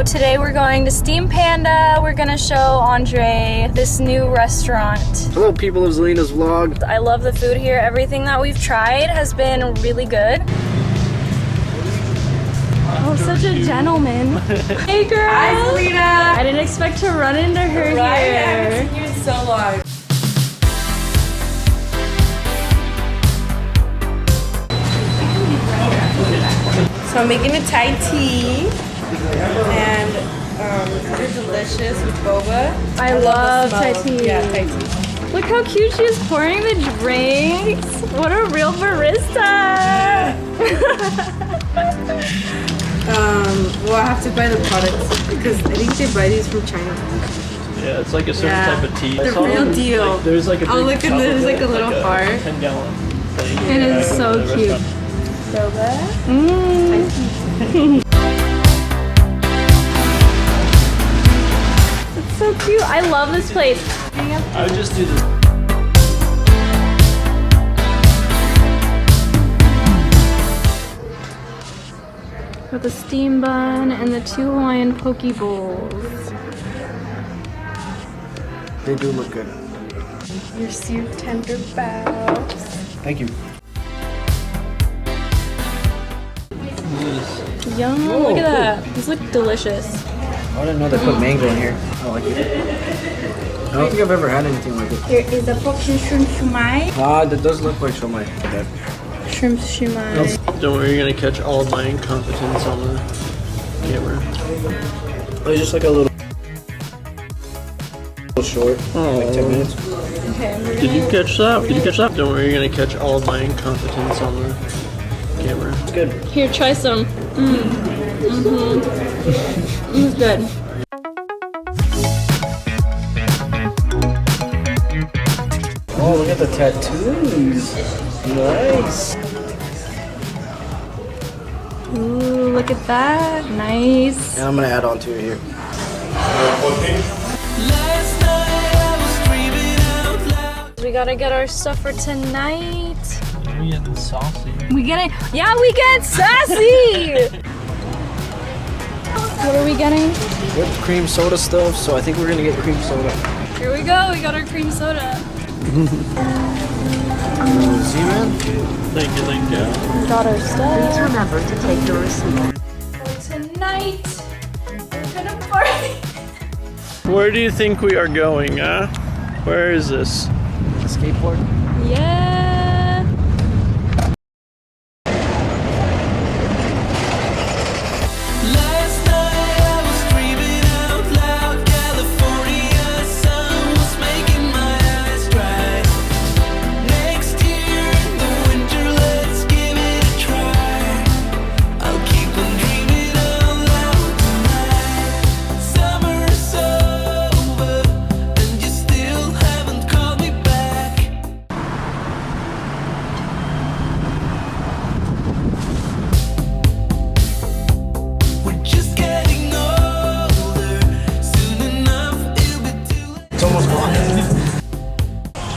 Today we're going to Steam Panda. We're gonna show Andre this new restaurant. Hello people of Zelina's vlog. I love the food here. Everything that we've tried has been really good. Oh, such a gentleman. Hey girl! Hi Zelina! I didn't expect to run into her Right? I here. haven't seen you in so long. So I'm making a Thai tea, and they're delicious with boba. I love the Thai smell. tea. Yeah, Thai tea. Look how cute she is pouring the drinks. What a real barista. Well, I have to buy the products because I think they buy these from China. Yeah, it's like a certain type of tea. The real deal. Like, there's like a Oh, look, big and there's tub of like a little like heart. 10-gallon thing. It is so cute. Boba. It's so cute. I love this place. I would just do this. With the steam bun and the 2 Hawaiian poke bowls. They do look good. Your seared tender bows. Thank you. Yum, look at that. These look delicious. I didn't know they put mango in here. I like it. I don't think I've ever had anything like it. Here is a poke shrimp shumai. Ah, that does look like shomai. Shrimp shumai. Don't worry, you're gonna catch all of my incompetence on the camera. Oh, it's just like a little short, like 10 minutes. Did you catch that? Did you catch that? Don't worry, you're gonna catch all of my incompetence on the camera. It's good. Here, try some. It's good. Oh, look at the tattoos. Nice. Ooh, look at that. Nice. And I'm gonna add on to it here. We gotta get our stuff for tonight. We getting saucy. We get sassy! What are we getting? Whipped cream soda stuff, so I think we're gonna get cream soda. Here we go, we got our cream soda. See, man? Thank you. We got our stuff. Please remember to take your receipt. For tonight, we're gonna party. Where do you think we are going, huh? Where is this? A skateboard? Yeah. It's almost gone.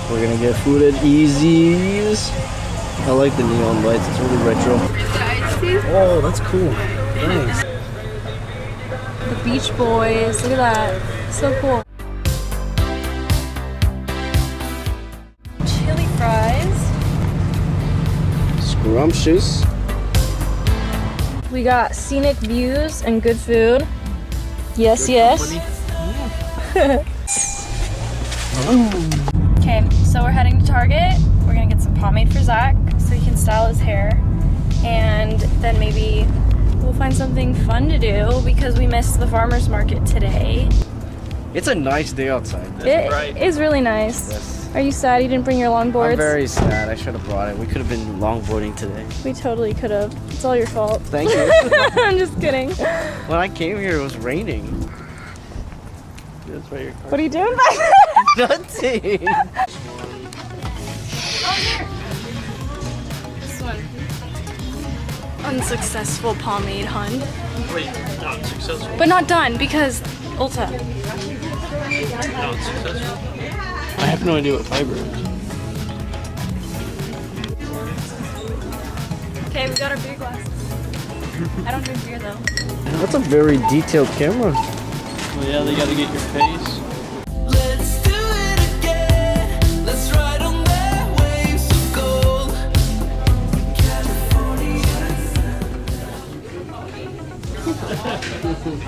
We're gonna get food at Easy's. I like the neon lights, it's really retro. Oh, that's cool. Thanks. The Beach Boys, look at that. So cool. Chili fries. Scrumptious. We got scenic views and good food. Yes, yes. Okay, so we're heading to Target. We're gonna get some pomade for Zach so he can style his hair. And then maybe we'll find something fun to do because we missed the farmer's market today. It's a nice day outside. It is really nice. Yes. Are you sad you didn't bring your longboards? I'm very sad. I should have brought it. We could have been longboarding today. We totally could have. It's all your fault. Thank you. I'm just kidding. When I came here, it was raining. That's why your car. What are you doing back there? Nothing. This one. Unsuccessful pomade hunt. Wait, not successful. But not done because Ulta. Not successful. I have no idea what fiber is. Okay, we got our beer glasses. I don't drink beer though. That's a very detailed camera. Well, yeah, they gotta get your face. Let's do it again. Let's ride on that waves of gold.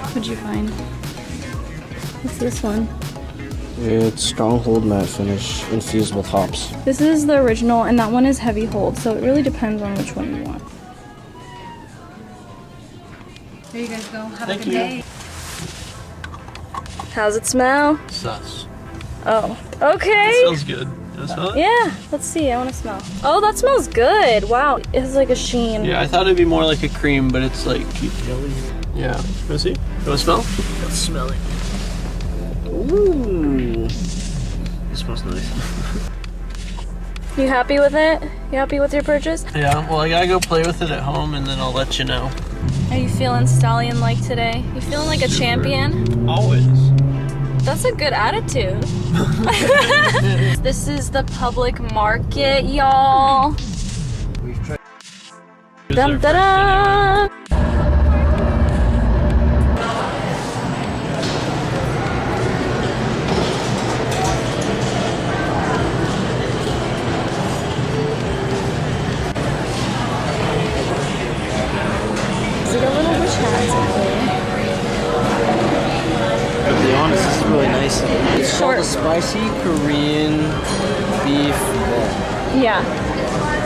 What'd you find? What's this one? It's stronghold matte finish infused with hops. This is the original, and that one is heavy hold, so it really depends on which one you want. There you guys go. Have Thank a good you. day. How's it smell? Sus. Oh, okay. It smells good. You smell it? Yeah, let's see. I want to smell. Oh, that smells good. Wow, it has like a sheen. Yeah, I thought it'd be more like a cream, but it's like jelly. Yeah. Wanna see? You wanna smell? Let's smell it. Ooh. It smells nice. You happy with it? You happy with your purchase? Yeah, well, I gotta go play with it at home and then I'll let you know. Are you feeling stallion-like today? You feeling like a champion? Always. That's a good attitude. This is the public market, y'all. We've tried. Dum da da. It's like a little bush hat. To be honest, this is really nice. It's called Short. a spicy Korean beef bowl. Yeah.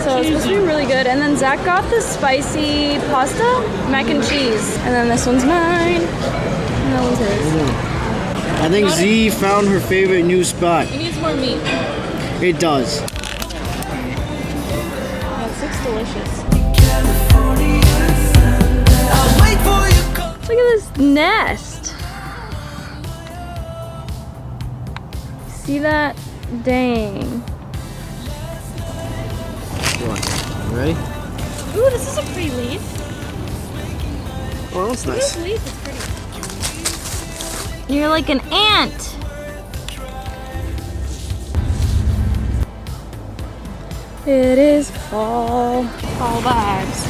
So it's supposed to be really good. And then Zach got the spicy pasta, mac and cheese. And then this one's mine. And that one's his. I think Z found her favorite new spot. It needs more meat. It does. Yeah, this looks delicious. I'll wait for you. Look at this nest. See that? Dang. What? You ready? Ooh, this is a pretty leaf. Oh, that's nice. This leaf is pretty. You're like an ant. It is fall. Fall vibes.